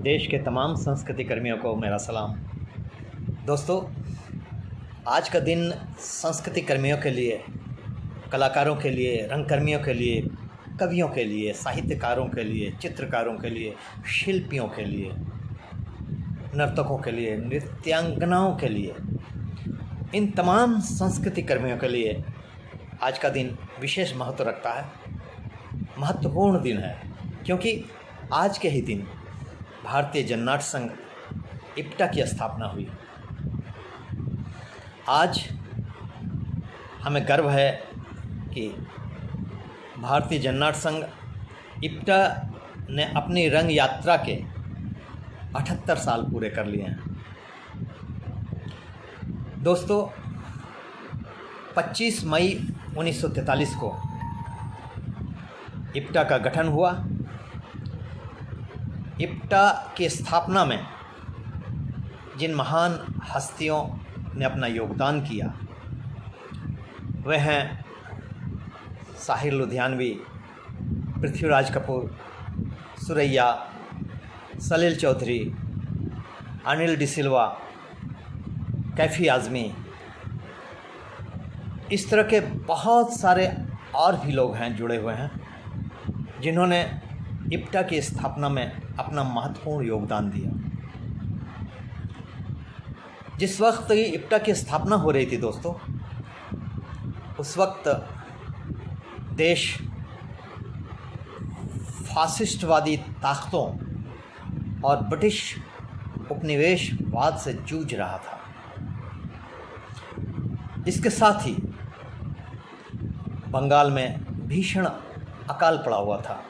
देश के तमाम संस्कृति कर्मियों को मेरा सलाम। दोस्तों, आज का दिन संस्कृति कर्मियों के लिए, कलाकारों के लिए, रंगकर्मियों के लिए, कवियों के लिए, साहित्यकारों के लिए, चित्रकारों के लिए, शिल्पियों के लिए, नर्तकों के लिए, नृत्यांगनाओं के लिए, इन तमाम संस्कृति कर्मियों के लिए आज का दिन विशेष महत्व रखता है। महत्वपूर्ण दिन है क्योंकि आज के ही दिन भारतीय जननाट्य संघ इप्टा की स्थापना हुई। आज हमें गर्व है कि भारतीय जननाट्य संघ इप्टा ने अपनी रंग यात्रा के 78 साल पूरे कर लिए हैं। दोस्तों, 25 मई 1943 को इप्टा का गठन हुआ। इप्टा की स्थापना में जिन महान हस्तियों ने अपना योगदान किया वे हैं साहिर लुधियानवी, पृथ्वीराज कपूर, सुरैया, सलील चौधरी, अनिल डिसिल्वा, कैफी आज़मी। इस तरह के बहुत सारे और भी लोग हैं जुड़े हुए हैं जिन्होंने इप्टा की स्थापना में अपना महत्वपूर्ण योगदान दिया। जिस वक्त ये इप्टा की स्थापना हो रही थी दोस्तों, उस वक्त देश फासिस्टवादी ताकतों और ब्रिटिश उपनिवेशवाद से जूझ रहा था। इसके साथ ही बंगाल में भीषण अकाल पड़ा हुआ था।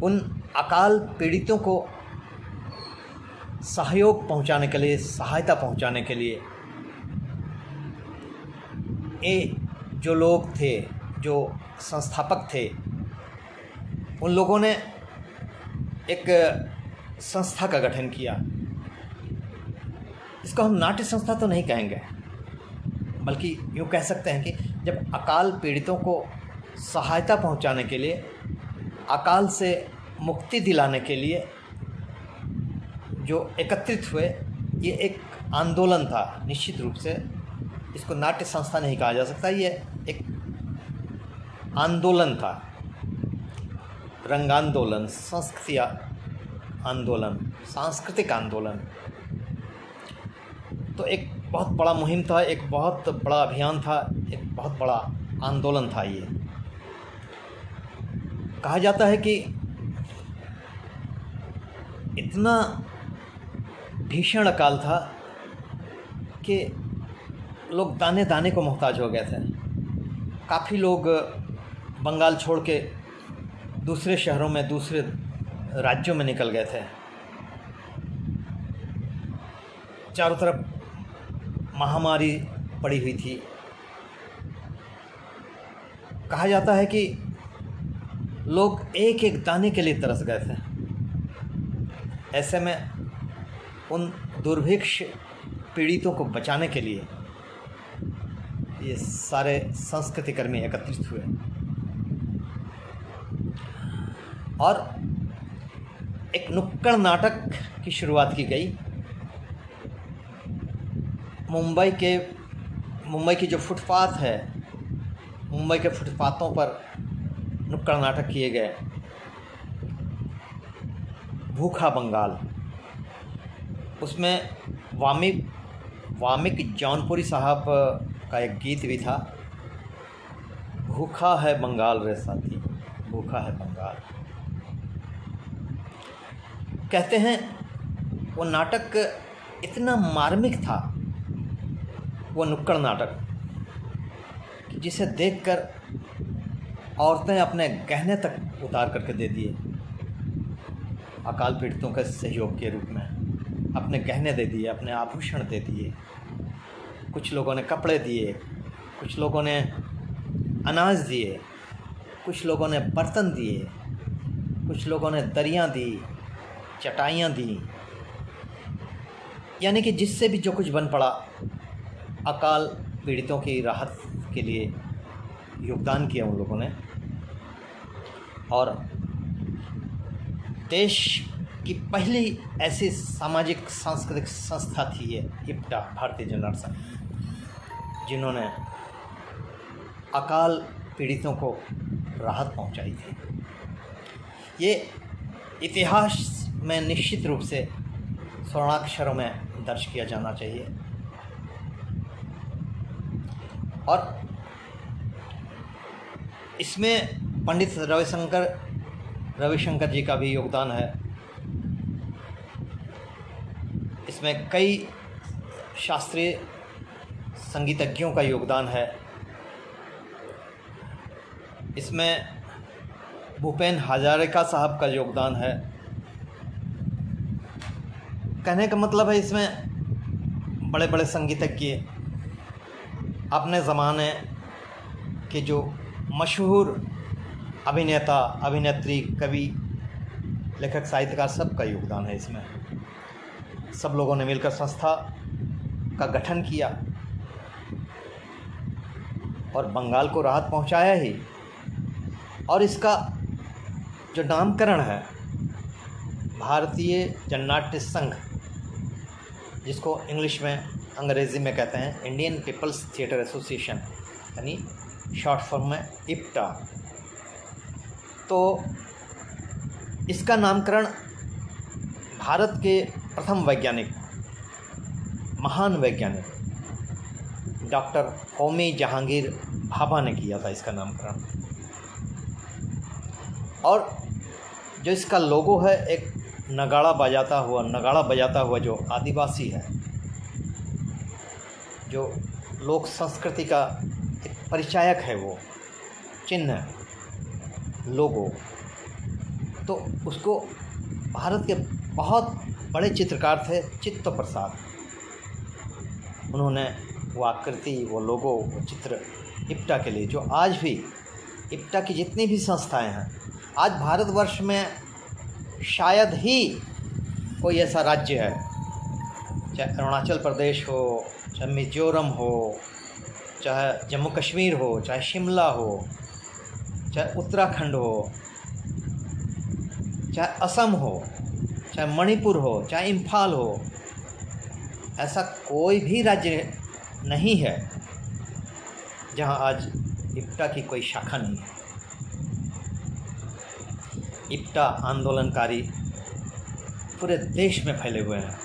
उन अकाल पीड़ितों को सहयोग पहुंचाने के लिए, सहायता पहुंचाने के लिए ये जो लोग थे, जो संस्थापक थे, उन लोगों ने एक संस्था का गठन किया। इसको हम नाट्य संस्था तो नहीं कहेंगे, बल्कि यूँ कह सकते हैं कि जब अकाल पीड़ितों को सहायता पहुंचाने के लिए, अकाल से मुक्ति दिलाने के लिए जो एकत्रित हुए, ये एक आंदोलन था। निश्चित रूप से इसको नाट्य संस्था नहीं कहा जा सकता, ये एक आंदोलन था, रंगांदोलन, संस्कृति आंदोलन, सांस्कृतिक आंदोलन। तो एक बहुत बड़ा मुहिम था, एक बहुत बड़ा अभियान था, एक बहुत बड़ा आंदोलन था। ये कहा जाता है कि इतना भीषण अकाल था कि लोग दाने दाने को मोहताज हो गए थे। काफ़ी लोग बंगाल छोड़ के दूसरे शहरों में, दूसरे राज्यों में निकल गए थे। चारों तरफ महामारी पड़ी हुई थी। कहा जाता है कि लोग एक एक दाने के लिए तरस गए थे। ऐसे में उन दुर्भिक्ष पीड़ितों को बचाने के लिए ये सारे संस्कृति कर्मी एकत्रित हुए और एक नुक्कड़ नाटक की शुरुआत की गई। मुंबई की जो फुटपाथ है, मुंबई के फुटपाथों पर नुक्कड़ नाटक किए गए। भूखा बंगाल, उसमें वामिक जौनपुरी साहब का एक गीत भी था, भूखा है बंगाल रे साथी, भूखा है बंगाल। कहते हैं वो नाटक इतना मार्मिक था, वो नुक्कड़ नाटक, कि जिसे देखकर औरतें अपने गहने तक उतार करके दे दिए। अकाल पीड़ितों के सहयोग के रूप में अपने गहने दे दिए, अपने आभूषण दे दिए। कुछ लोगों ने कपड़े दिए, कुछ लोगों ने अनाज दिए, कुछ लोगों ने बर्तन दिए, कुछ लोगों ने दरियाँ दी, चटाइयाँ दी। यानी कि जिससे भी जो कुछ बन पड़ा, अकाल पीड़ितों की राहत के लिए योगदान किया उन लोगों ने। और देश कि पहली ऐसी सामाजिक सांस्कृतिक संस्था थी ये इप्टा, भारतीय जनता संघ, जिन्होंने अकाल पीड़ितों को राहत पहुंचाई थी। ये इतिहास में निश्चित रूप से स्वर्णाक्षरों में दर्ज किया जाना चाहिए। और इसमें पंडित रविशंकर जी का भी योगदान है। इसमें कई शास्त्रीय संगीतज्ञों का योगदान है। इसमें भूपेन हजारिका साहब का योगदान है। कहने का मतलब है इसमें बड़े बड़े संगीतज्ञ, अपने ज़माने के जो मशहूर अभिनेता, अभिनेत्री, कवि, लेखक, साहित्यकार, सबका योगदान है इसमें। सब लोगों ने मिलकर संस्था का गठन किया और बंगाल को राहत पहुंचाया ही। और इसका जो नामकरण है भारतीय जननाट्य संघ, जिसको इंग्लिश में, अंग्रेज़ी में कहते हैं इंडियन पीपल्स थिएटर एसोसिएशन, यानी शॉर्ट फॉर्म में इप्टा, तो इसका नामकरण भारत के प्रथम वैज्ञानिक, महान वैज्ञानिक डॉक्टर होमी जहांगीर भाभा ने किया था इसका नामकरण। और जो इसका लोगो है, एक नगाड़ा बजाता हुआ जो आदिवासी है, जो लोक संस्कृति का एक परिचायक है, वो चिन्ह, लोगो, तो उसको भारत के बहुत बड़े चित्रकार थे चित्त प्रसाद, उन्होंने वो आकृति, वो लोगो, वो चित्र इप्टा के लिए, जो आज भी इप्टा की जितनी भी संस्थाएं हैं, आज भारतवर्ष में शायद ही कोई ऐसा राज्य है, चाहे अरुणाचल प्रदेश हो, चाहे मिजोरम हो, चाहे जम्मू कश्मीर हो, चाहे शिमला हो, चाहे उत्तराखंड हो, चाहे असम हो, चाहे मणिपुर हो, चाहे इम्फाल हो, ऐसा कोई भी राज्य नहीं है जहां आज इप्टा की कोई शाखा नहीं है। इप्टा आंदोलनकारी पूरे देश में फैले हुए हैं।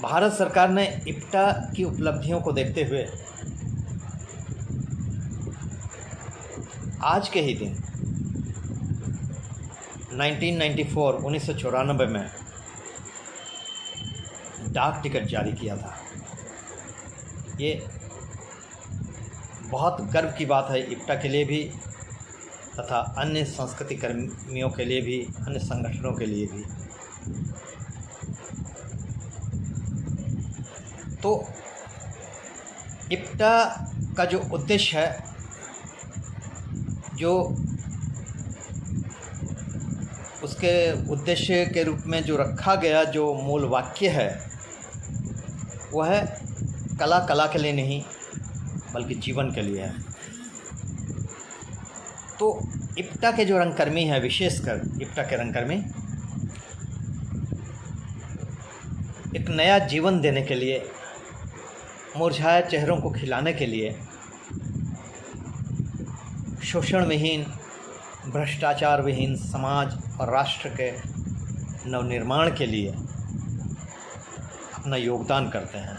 भारत सरकार ने इप्टा की उपलब्धियों को देखते हुए आज के ही दिन 1994 में डाक टिकट जारी किया था। ये बहुत गर्व की बात है इप्टा के लिए भी, तथा अन्य संस्कृति कर्मियों के लिए भी, अन्य संगठनों के लिए भी। तो इप्टा का जो उद्देश्य है, जो उसके उद्देश्य के रूप में जो रखा गया जो मूल वाक्य है, वह है कला कला के लिए नहीं बल्कि जीवन के लिए है। तो इप्टा के जो रंगकर्मी हैं, विशेषकर इप्टा के रंगकर्मी एक नया जीवन देने के लिए, मुरझाए चेहरों को खिलाने के लिए, शोषण विहीन, भ्रष्टाचार विहीन समाज और राष्ट्र के नवनिर्माण के लिए अपना योगदान करते हैं।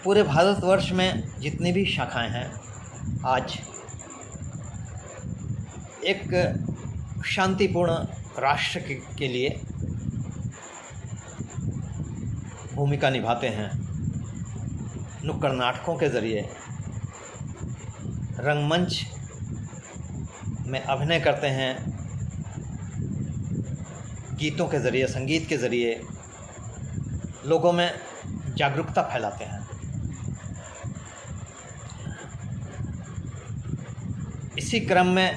पूरे भारतवर्ष में जितनी भी शाखाएं हैं, आज एक शांतिपूर्ण राष्ट्र के लिए भूमिका निभाते हैं। नुक्कड़ नाटकों के ज़रिए, रंगमंच में अभिनय करते हैं, गीतों के ज़रिए, संगीत के ज़रिए लोगों में जागरूकता फैलाते हैं। इसी क्रम में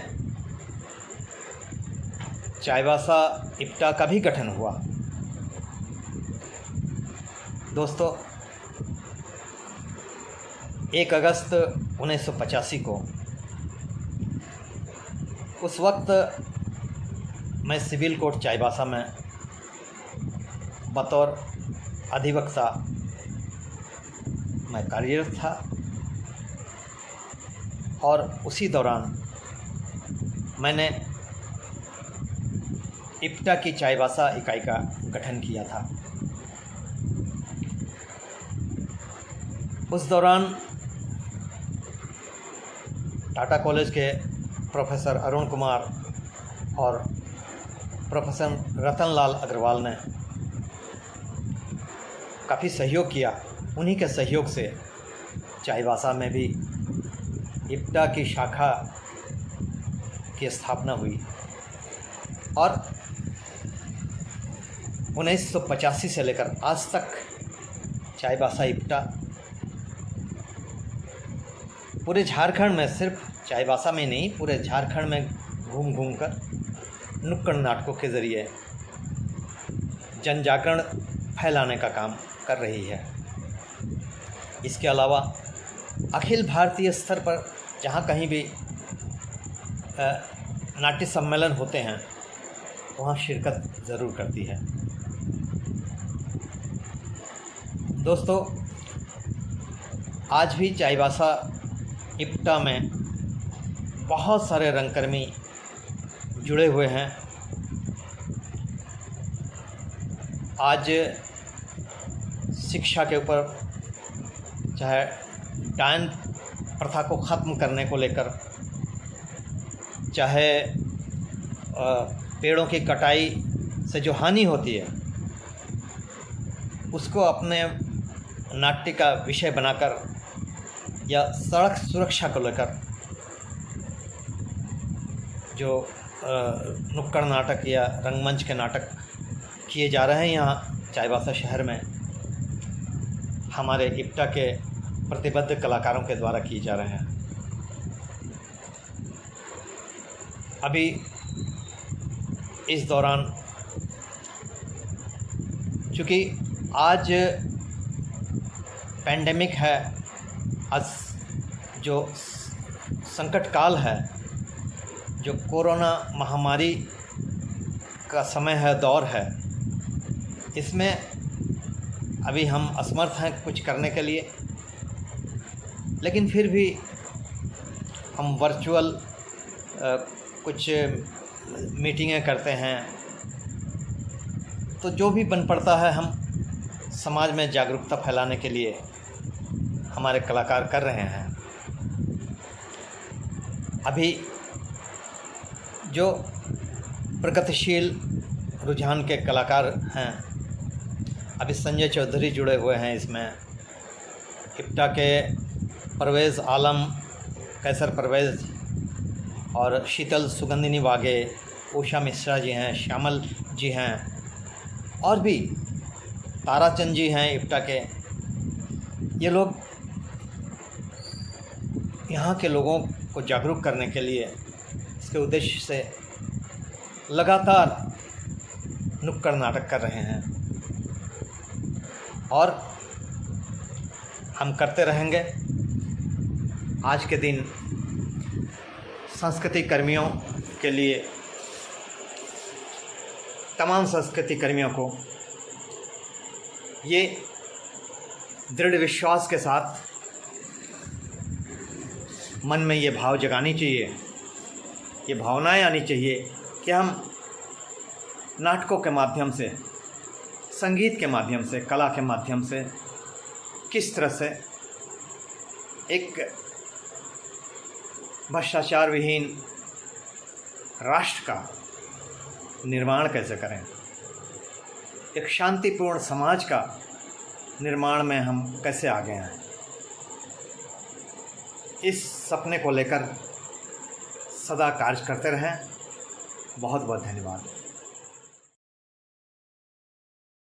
चाईबासा इप्टा का भी गठन हुआ। दोस्तों, 1 अगस्त 1985 को उस वक्त मैं सिविल कोर्ट चाईबासा में बतौर अधिवक्ता मैं कार्यरत था और उसी दौरान मैंने इप्टा की चाईबासा इकाई का गठन किया था। उस दौरान टाटा कॉलेज के प्रोफेसर अरुण कुमार और प्रोफेसर रतनलाल अग्रवाल ने काफ़ी सहयोग किया। उन्हीं के सहयोग से चाईबासा में भी इप्टा की शाखा की स्थापना हुई और 1985 से लेकर आज तक चाईबासा इप्टा पूरे झारखंड में, सिर्फ चाईबासा में नहीं, पूरे झारखंड में घूम घूम कर नुक्कड़ नाटकों के ज़रिए जन जागरण फैलाने का काम कर रही है। इसके अलावा अखिल भारतीय स्तर पर जहाँ कहीं भी नाट्य सम्मेलन होते हैं वहाँ शिरकत ज़रूर करती है। दोस्तों, आज भी चाईबासा इप्टा में बहुत सारे रंगकर्मी जुड़े हुए हैं। आज शिक्षा के ऊपर, चाहे डायन प्रथा को ख़त्म करने को लेकर, चाहे पेड़ों की कटाई से जो हानि होती है उसको अपने नाट्य का विषय बनाकर, या सड़क सुरक्षा को लेकर जो नुक्कड़ नाटक या रंगमंच के नाटक किए जा रहे हैं यहाँ चाईबासा शहर में, हमारे इप्टा के प्रतिबद्ध कलाकारों के द्वारा किए जा रहे हैं। अभी इस दौरान चूँकि आज पैंडेमिक है, आज जो संकट काल है, जो कोरोना महामारी का समय है, दौर है, इसमें अभी हम असमर्थ हैं कुछ करने के लिए, लेकिन फिर भी हम वर्चुअल कुछ मीटिंगें करते हैं। तो जो भी बन पड़ता है हम समाज में जागरूकता फैलाने के लिए हमारे कलाकार कर रहे हैं। अभी जो प्रगतिशील रुझान के कलाकार हैं, अभी संजय चौधरी जुड़े हुए हैं इसमें, इप्टा के परवेज़ आलम, कैसर परवेज़ और शीतल सुगंधिनी वागे, उषा मिश्रा जी हैं, श्यामल जी हैं, और भी ताराचंद जी हैं इप्टा के। ये लोग यहाँ के लोगों को जागरूक करने के लिए, इसके उद्देश्य से लगातार नुक्कड़ नाटक कर रहे हैं और हम करते रहेंगे। आज के दिन संस्कृति कर्मियों के लिए, तमाम संस्कृति कर्मियों को ये दृढ़ विश्वास के साथ मन में ये भाव जगानी चाहिए, ये भावनाएं आनी चाहिए कि हम नाटकों के माध्यम से, संगीत के माध्यम से, कला के माध्यम से किस तरह से एक भ्रष्टाचार विहीन राष्ट्र का निर्माण कैसे करें, एक शांतिपूर्ण समाज का निर्माण में हम कैसे आगे आएं। इस सपने को लेकर सदा कार्य करते रहें। बहुत बहुत धन्यवाद।